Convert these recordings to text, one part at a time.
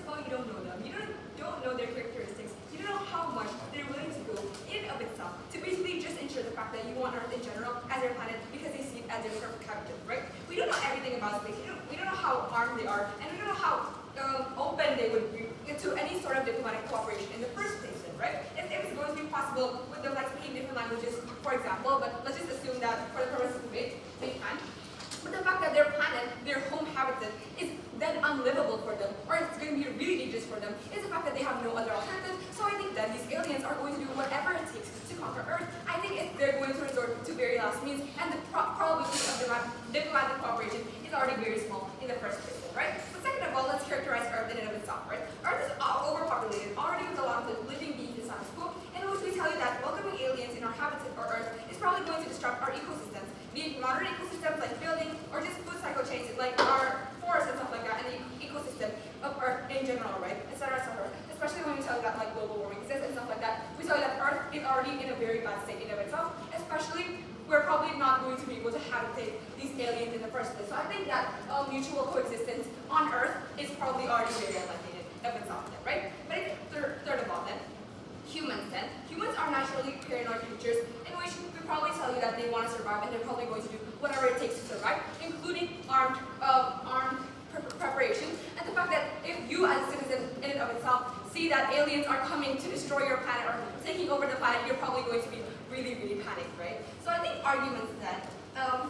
of all, you don't know them. You don't know their characteristics. You don't know how much they're willing to go in and of itself to basically just ensure the fact that you want Earth in general as their planet because they see it as their perfect habitat, right? We don't know everything about space. We don't know how armed they are, and we don't know how open they would be to any sort of diplomatic cooperation in the first place, right? If it's going to be possible with them like speaking different languages, for example, but let's just assume that for the purposes of debate, they can. But the fact that their planet, their home habitat, is then unlivable for them, or it's going to be really dangerous for them, is the fact that they have no other alternative. So I think that these aliens are going to do whatever it takes to conquer Earth. I think if they're going to resort to very last means, and the probability of diplomatic cooperation is already very small in the first place, right? But second of all, let's characterize Earth in and of itself, right? Earth is overpopulated, already with a lot of living beings in status quo, in which we tell you that welcoming aliens in our habitat or Earth is probably going to disrupt our ecosystems, be it modern ecosystems like building, or just food cycle chains like our forests and stuff like that, and the ecosystem of Earth in general, right? Etc. etc. Especially when we tell you that like global warming exists and stuff like that, we tell you that Earth is already in a very bad state in and of itself, especially we're probably not going to be able to habitate these aliens in the first place. So I think that mutual coexistence on Earth is probably already very unlikely in of itself, right? But I think third of all then, humans then. Humans are naturally paranoid creatures in which we probably tell you that they want to survive and they're probably going to do whatever it takes to survive, including armed preparation. And the fact that if you as a citizen in and of itself see that aliens are coming to destroy your planet or taking over the planet, you're probably going to be really, really panicked, right? So I think arguments then,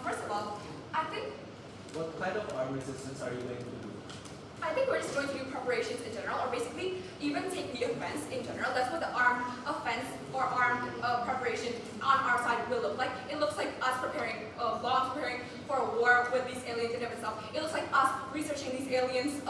first of all, I think... What kind of armed resistance are you going to do? I think we're just going to do preparations in general, or basically even take the offense in general. That's what the armed offense or armed preparation on our side will look like. It looks like us preparing bombs, preparing for a war with these aliens in and of itself. It looks like us researching these aliens'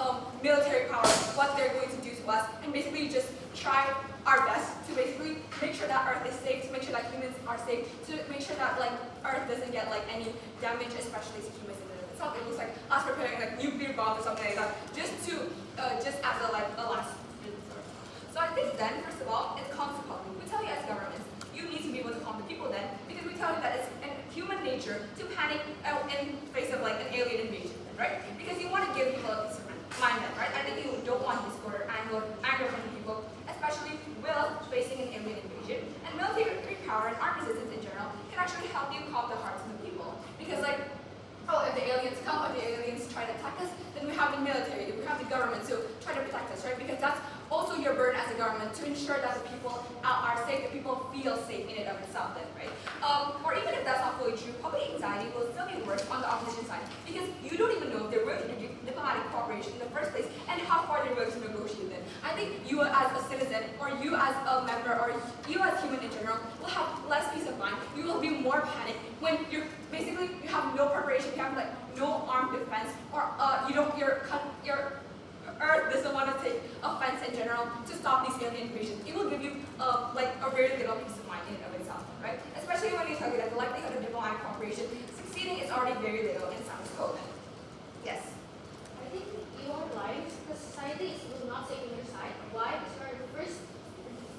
military power, what they're going to do to us, and basically just try our best to basically make sure that Earth is safe, to make sure that humans are safe, to make sure that like Earth doesn't get like any damage, especially to humans. It looks like us preparing like nuclear bombs or something like that, just as a last resort. So I think then, first of all, it comes to public. We tell you as governments, you need to be able to calm the people then, because we tell you that it's in human nature to panic in face of like an alien invasion, right? Because you want to give people a peace of mind then, right? I think you don't want discord or anger from the people, especially while facing an alien invasion. And military power and armed resistance in general can actually help you calm the hearts of the people, because like, oh, if the aliens come, if the aliens try to attack us, then we have the military, we have the government to try to protect us, right? Because that's also your burden as a government to ensure that the people are safe, the people feel safe in and of itself then, right? Or even if that's not fully true, public anxiety will still be worse on the opposition side, because you don't even know if they're willing to do diplomatic cooperation in the first place and how far they're willing to negotiate then. I think you as a citizen, or you as a member, or you as human in general, will have less peace of mind. You will be more panicked when you have no preparation, you have like no armed defense, or your Earth doesn't want to take offense in general to stop these alien invasions. It will give you like a very little peace of mind in and of itself, right? Especially when you tell you that the likelihood of diplomatic cooperation succeeding is already very little in status quo. Yes. I think you are lying because society will not stay on your side. Why? Because you are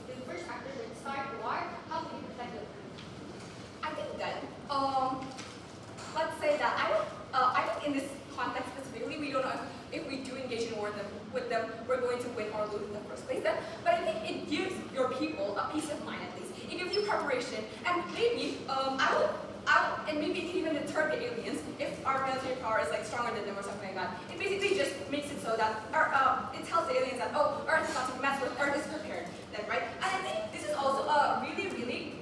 the first actor that start war. How can you protect them? I think that let's say that I think in this context specifically, we don't know if we do engage in war with them, we're going to win or lose in the first place. Then, but I think it gives your people a peace of mind at least. It gives you preparation, and maybe and maybe it can even deter the aliens if our military power is like stronger than them or something like that. It basically just makes it so that it tells the aliens that Earth is not to be messed with, Earth is prepared. Then, right? And I think this is also a really, really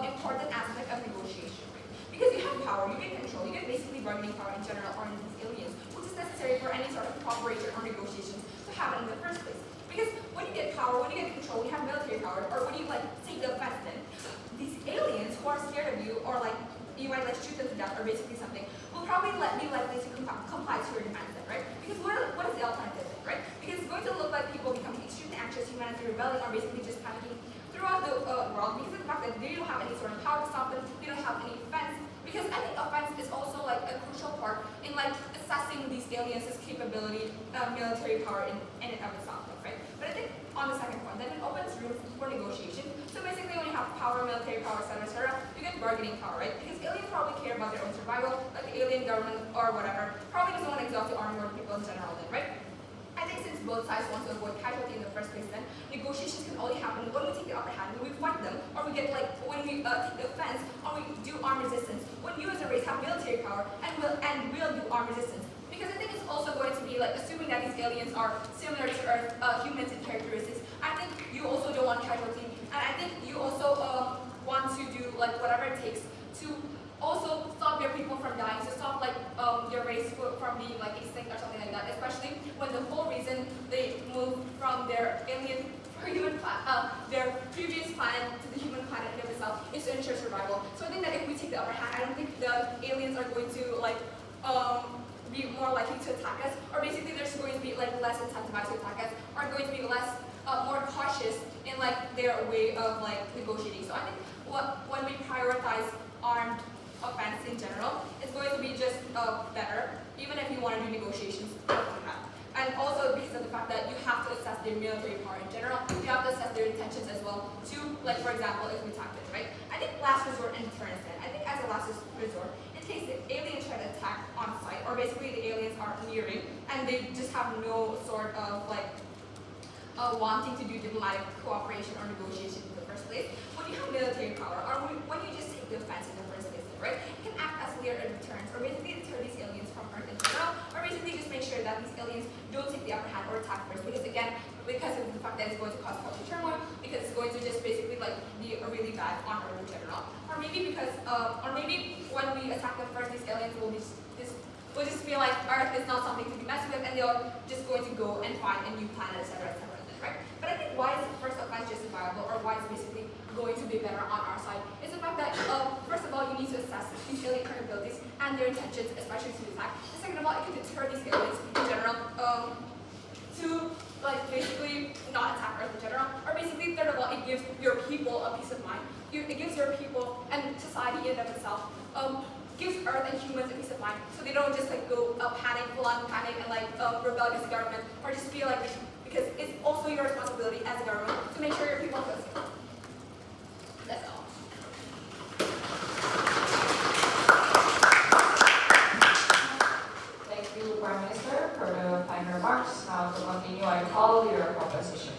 important aspect of negotiation, right? Because you have power, you get control, you get basically bargaining power in general or in these aliens, which is necessary for any sort of cooperation or negotiations to happen in the first place. Because when you get power, when you get control, when you have military power, or when you like take the offense, then these aliens who are scared of you, or like you might like shoot them to death or basically something, will probably be likely to comply to your demands then, right? Because what is the alternative then, right? Because it's going to look like people becoming extremely anxious, humanity rebelling, or basically just panicking throughout the world, because of the fact that they don't have any sort of power to stop them, they don't have any offense. Because I think offense is also like a crucial part in like assessing these aliens' capability, military power in and of itself, right? But I think on the second point, then it opens room for negotiation. So basically, when you have power, military power, etc., you get bargaining power, right? Because aliens probably care about their own survival, like the alien government or whatever, probably doesn't want to exhaust the army or people in general, then, right? I think since both sides want to avoid casualty in the first place, then negotiations can only happen when we take the upper hand, when we fight them, or we get like when we take the offense, or we do armed resistance. When you as a race have military power and will do armed resistance. Because I think it's also going to be like assuming that these aliens are similar to Earth humans in characteristics. I think you also don't want casualty, and I think you also want to do like whatever it takes to also stop your people from dying, to stop like your race from being like extinct or something like that. Especially when the whole reason they moved from their alien their previous planet to the human planet in itself is to ensure survival. So I think that if we take the upper hand, I don't think the aliens are going to like be more likely to attack us, or basically they're just going to be like less incentivized to attack us, or going to be less more cautious in like their way of like negotiating. So I think when we prioritize armed offense in general, it's going to be just better, even if you want to do negotiations. And also because of the fact that you have to assess their military power in general, you have to assess their intentions as well to, like for example, if we attack them, right? I think last resort and deterrence then. I think as a last resort, in case the aliens try to attack on site, or basically the aliens are nearing, and they just have no sort of like wanting to do diplomatic cooperation or negotiation in the first place, when you have military power, or when you just take the offense in the first place, right? It can act as layer of deterrence, or basically deter these aliens from Earth in general, or basically just make sure that these aliens don't take the upper hand or attack first, because again, because of the fact that it's going to cause cultural turmoil, because it's going to just basically like be really bad on Earth in general, or maybe because, or maybe when we attack them first, these aliens will just feel like Earth is not something to be messed with, and they're just going to go and find a new planet, etc., etc. Right? But I think why is the first offense justifiable, or why is basically going to be better on our side, is the fact that first of all, you need to assess these alien capabilities and their intentions, especially to attack. And second of all, it can deter these aliens in general to like basically not attack Earth in general. Or basically, third of all, it gives your people a peace of mind. It gives your people and society in and of itself gives Earth and humans a peace of mind, so they don't just like go panic, full on panic, and like rebel against the government, or just feel like, because it's also your responsibility as a government to make sure your people feel safe. That's all. Thank you, Prime Minister, for the final remarks. Now to continue, I call your proposition.